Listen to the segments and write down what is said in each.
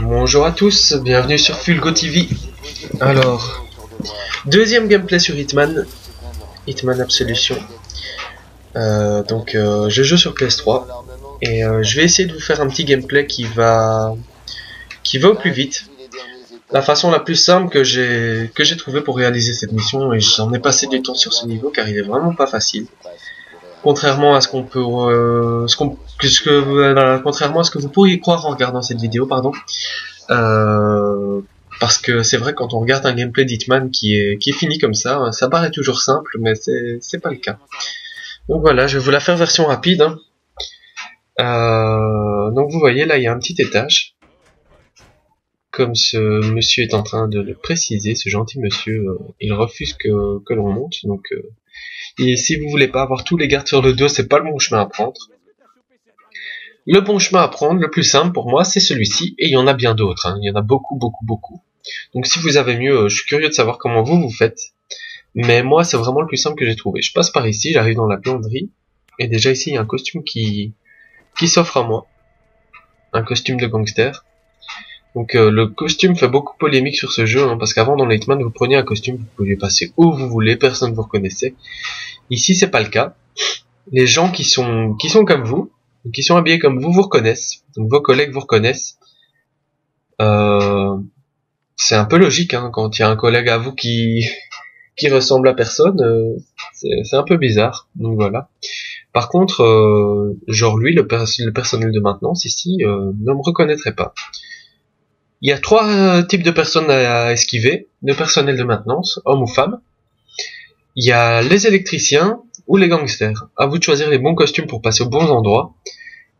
Bonjour à tous, bienvenue sur Fulgo TV. Alors, deuxième gameplay sur Hitman Absolution. Je joue sur PS3 et je vais essayer de vous faire un petit gameplay qui va au plus vite. La façon la plus simple que j'ai trouvé pour réaliser cette mission, et j'en ai passé du temps sur ce niveau car il est vraiment pas facile. Contrairement à ce qu'on peut, contrairement à ce que vous pourriez croire en regardant cette vidéo, pardon. Parce que c'est vrai, quand on regarde un gameplay d'Hitman qui est fini comme ça paraît toujours simple, mais c'est pas le cas. Donc voilà, je vais vous la faire version rapide. Donc vous voyez là, il y a un petit étage. Comme ce monsieur est en train de le préciser, ce gentil monsieur, il refuse que l'on monte. Donc, et si vous voulez pas avoir tous les gardes sur le dos, c'est pas le bon chemin à prendre. Le bon chemin à prendre, le plus simple pour moi, c'est celui-ci, et il y en a bien d'autres, hein. Il y en a beaucoup. Donc si vous avez mieux, je suis curieux de savoir comment vous faites, mais moi c'est vraiment le plus simple que j'ai trouvé. Je passe par ici, j'arrive dans la buanderie, et déjà ici il y a un costume qui s'offre à moi, un costume de gangster. Donc le costume fait beaucoup polémique sur ce jeu, hein, parce qu'avant dans le Hitman vous preniez un costume, vous pouviez passer où vous voulez, personne ne vous reconnaissait. Ici c'est pas le cas. Les gens qui sont comme vous, qui sont habillés comme vous reconnaissent, donc vos collègues vous reconnaissent. C'est un peu logique, hein, quand il y a un collègue à vous qui ressemble à personne, c'est un peu bizarre. Donc voilà. Par contre, genre lui, le personnel de maintenance ici, ne me reconnaîtrait pas. Il y a trois types de personnes à esquiver: le personnel de maintenance, homme ou femme. Il y a les électriciens ou les gangsters. À vous de choisir les bons costumes pour passer aux bons endroits.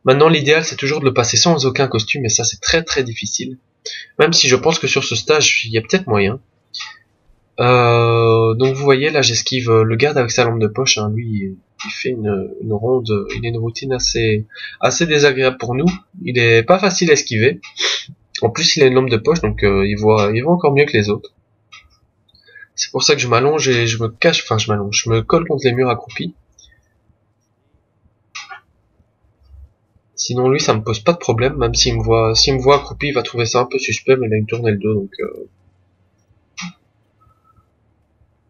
Maintenant, l'idéal c'est toujours de le passer sans aucun costume, et ça c'est très difficile. Même si je pense que sur ce stage, il y a peut-être moyen. Donc vous voyez, là j'esquive le garde avec sa lampe de poche, hein. Lui, il fait une ronde, il a une routine assez désagréable pour nous. Il est pas facile à esquiver. En plus, il a une lampe de poche, donc il voit encore mieux que les autres. C'est pour ça que je m'allonge et je me cache, enfin je me colle contre les murs accroupis. Sinon lui, ça me pose pas de problème, même s'il me voit accroupi, il va trouver ça un peu suspect, mais il a une tournée le dos,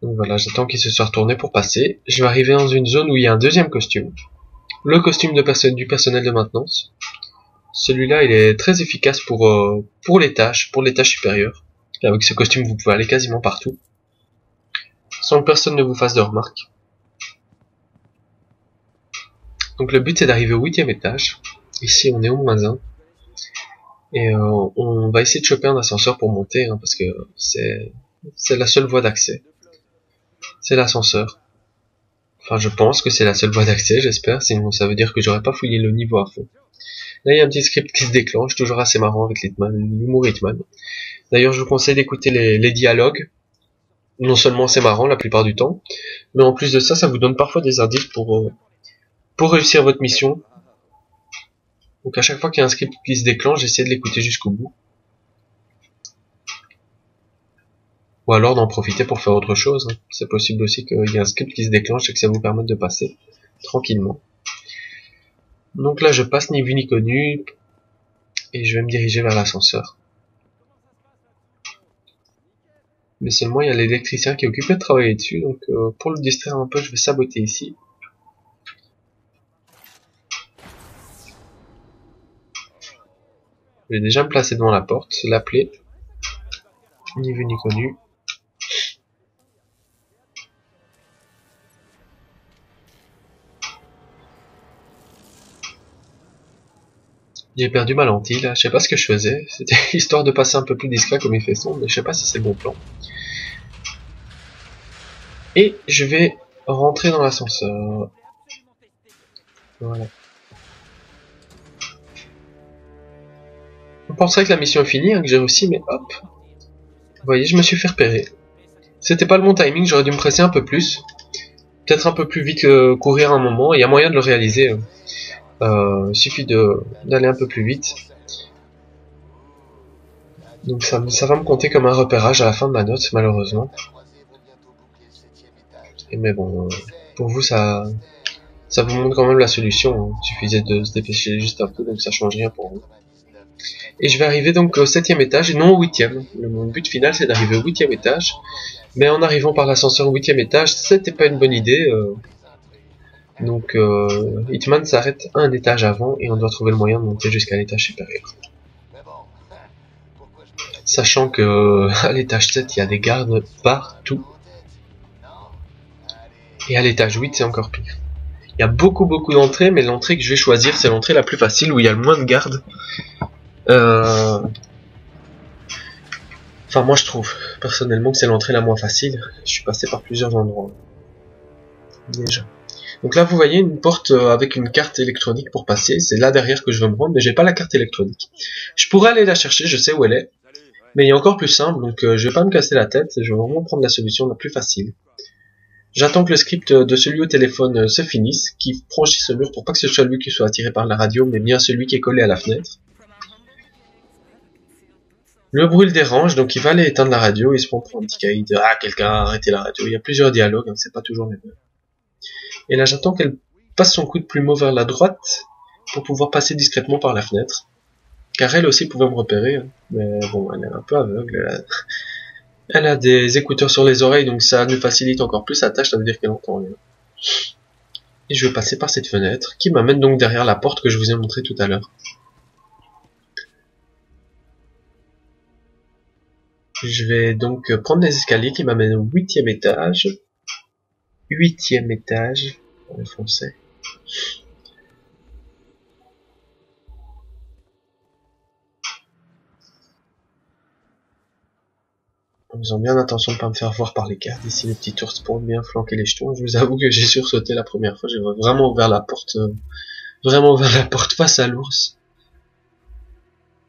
donc voilà, j'attends qu'il se soit retourné pour passer. Je vais arriver dans une zone où il y a un deuxième costume. Le costume du personnel de maintenance. Celui-là, il est très efficace pour les tâches supérieures. Et avec ce costume, vous pouvez aller quasiment partout, sans que personne ne vous fasse de remarques. Donc le but, c'est d'arriver au 8e étage. Ici, on est au -1. Et on va essayer de choper un ascenseur pour monter, hein, parce que c'est la seule voie d'accès. C'est l'ascenseur. Enfin, je pense que c'est la seule voie d'accès, j'espère, sinon ça veut dire que j'aurais pas fouillé le niveau à fond. Là, il y a un petit script qui se déclenche, toujours assez marrant avec l'humour Hitman. D'ailleurs, je vous conseille d'écouter les dialogues. Non seulement c'est marrant la plupart du temps, mais en plus de ça, ça vous donne parfois des indices pour réussir votre mission. Donc à chaque fois qu'il y a un script qui se déclenche, j'essaie de l'écouter jusqu'au bout. Ou alors d'en profiter pour faire autre chose, hein. C'est possible aussi qu'il y ait un script qui se déclenche et que ça vous permette de passer tranquillement. Donc là je passe ni vu ni connu, et je vais me diriger vers l'ascenseur. Mais seulement il y a l'électricien qui est occupé de travailler dessus, donc pour le distraire un peu, je vais saboter ici. Je vais déjà me placer devant la porte, l'appeler. Ni vu ni connu. J'ai perdu ma lentille là, je sais pas ce que je faisais, c'était histoire de passer un peu plus discret comme il fait son, mais je sais pas si c'est le bon plan. Et je vais rentrer dans l'ascenseur. Voilà. On penserait que la mission est finie, hein, que j'ai réussi, mais hop. Vous voyez, je me suis fait repérer. C'était pas le bon timing, j'aurais dû me presser un peu plus. Peut-être un peu plus vite courir un moment, il y a moyen de le réaliser. Il suffit d'aller un peu plus vite. Donc ça va me compter comme un repérage à la fin de ma note, malheureusement. Et mais bon, pour vous ça vous montre quand même la solution, hein. Il suffisait de se dépêcher juste un peu, donc ça change rien pour vous. Et je vais arriver donc au 7e étage et non au 8e. Mon but final c'est d'arriver au 8e étage. Mais en arrivant par l'ascenseur au 8e étage, c'était pas une bonne idée. Donc Hitman s'arrête un étage avant et on doit trouver le moyen de monter jusqu'à l'étage supérieur. Sachant que à l'étage 7 il y a des gardes partout. Et à l'étage 8 c'est encore pire. Il y a beaucoup d'entrées, mais l'entrée que je vais choisir c'est l'entrée la plus facile où il y a le moins de gardes. Enfin moi je trouve personnellement que c'est l'entrée la moins facile. Je suis passé par plusieurs endroits. Déjà. Donc là vous voyez une porte avec une carte électronique pour passer. C'est là derrière que je veux me rendre, mais j'ai pas la carte électronique. Je pourrais aller la chercher, je sais où elle est. Mais il y a encore plus simple, donc je vais pas me casser la tête. Je vais vraiment prendre la solution la plus facile. J'attends que le script de celui au téléphone se finisse, qu'il franchisse le mur pour pas que ce soit lui qui soit attiré par la radio, mais bien celui qui est collé à la fenêtre. Le bruit le dérange, donc il va aller éteindre la radio, il se prend pour un petit caïd. Ah, quelqu'un a arrêté la radio. Il y a plusieurs dialogues, hein, c'est pas toujours les mêmes. Et là j'attends qu'elle passe son coup de plumeau vers la droite, pour pouvoir passer discrètement par la fenêtre. Car elle aussi pouvait me repérer, hein. Mais bon, elle est un peu aveugle. Elle a des écouteurs sur les oreilles, donc ça nous facilite encore plus la tâche, ça veut dire qu'elle entend rien. Et je vais passer par cette fenêtre, qui m'amène donc derrière la porte que je vous ai montrée tout à l'heure. Je vais donc prendre les escaliers qui m'amènent au 8e étage. 8e étage, en français. En faisant bien attention de ne pas me faire voir par les gardes. Ici, les petits ours pour bien flanquer les jetons. Je vous avoue que j'ai sursauté la première fois. J'ai vraiment ouvert la porte, face à l'ours.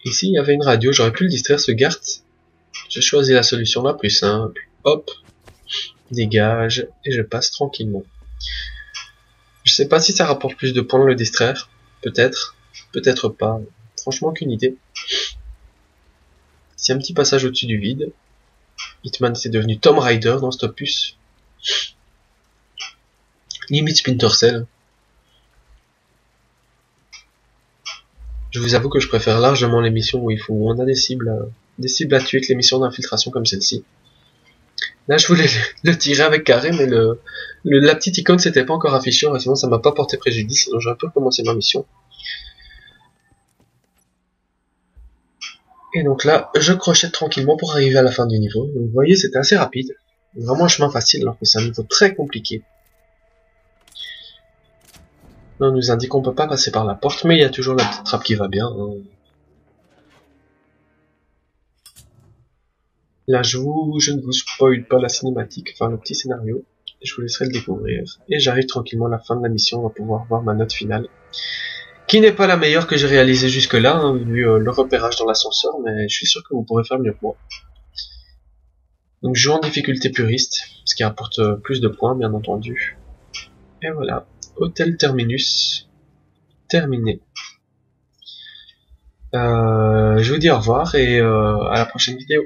Ici, il y avait une radio. J'aurais pu le distraire, ce garde. J'ai choisi la solution la plus simple. Hop, dégage, et je passe tranquillement. Je sais pas si ça rapporte plus de points de le distraire. Peut-être, peut-être pas. Franchement, aucune idée. C'est un petit passage au-dessus du vide. Hitman c'est devenu Tomb Raider dans cet opus. Limite Splinter Cell. Je vous avoue que je préfère largement les missions où on a des cibles à tuer que les missions d'infiltration comme celle-ci. Là je voulais le tirer avec carré, mais la petite icône s'était pas encore affichée, sinon ça m'a pas porté préjudice, sinon j'aurais pu recommencer ma mission. Et donc là, je crochette tranquillement pour arriver à la fin du niveau. Vous voyez, c'était assez rapide. Vraiment un chemin facile, alors que c'est un niveau très compliqué. Là, on nous indique qu'on peut pas passer par la porte, mais il y a toujours la petite trappe qui va bien. Hein. Là, je ne vous spoil pas la cinématique, enfin le petit scénario. Je vous laisserai le découvrir. Et j'arrive tranquillement à la fin de la mission, on va pouvoir voir ma note finale. Qui n'est pas la meilleure que j'ai réalisée jusque-là, hein, vu le repérage dans l'ascenseur, mais je suis sûr que vous pourrez faire mieux que moi. Donc je joue en difficulté puriste, ce qui apporte plus de points, bien entendu. Et voilà, Hôtel Terminus, terminé. Je vous dis au revoir et à la prochaine vidéo.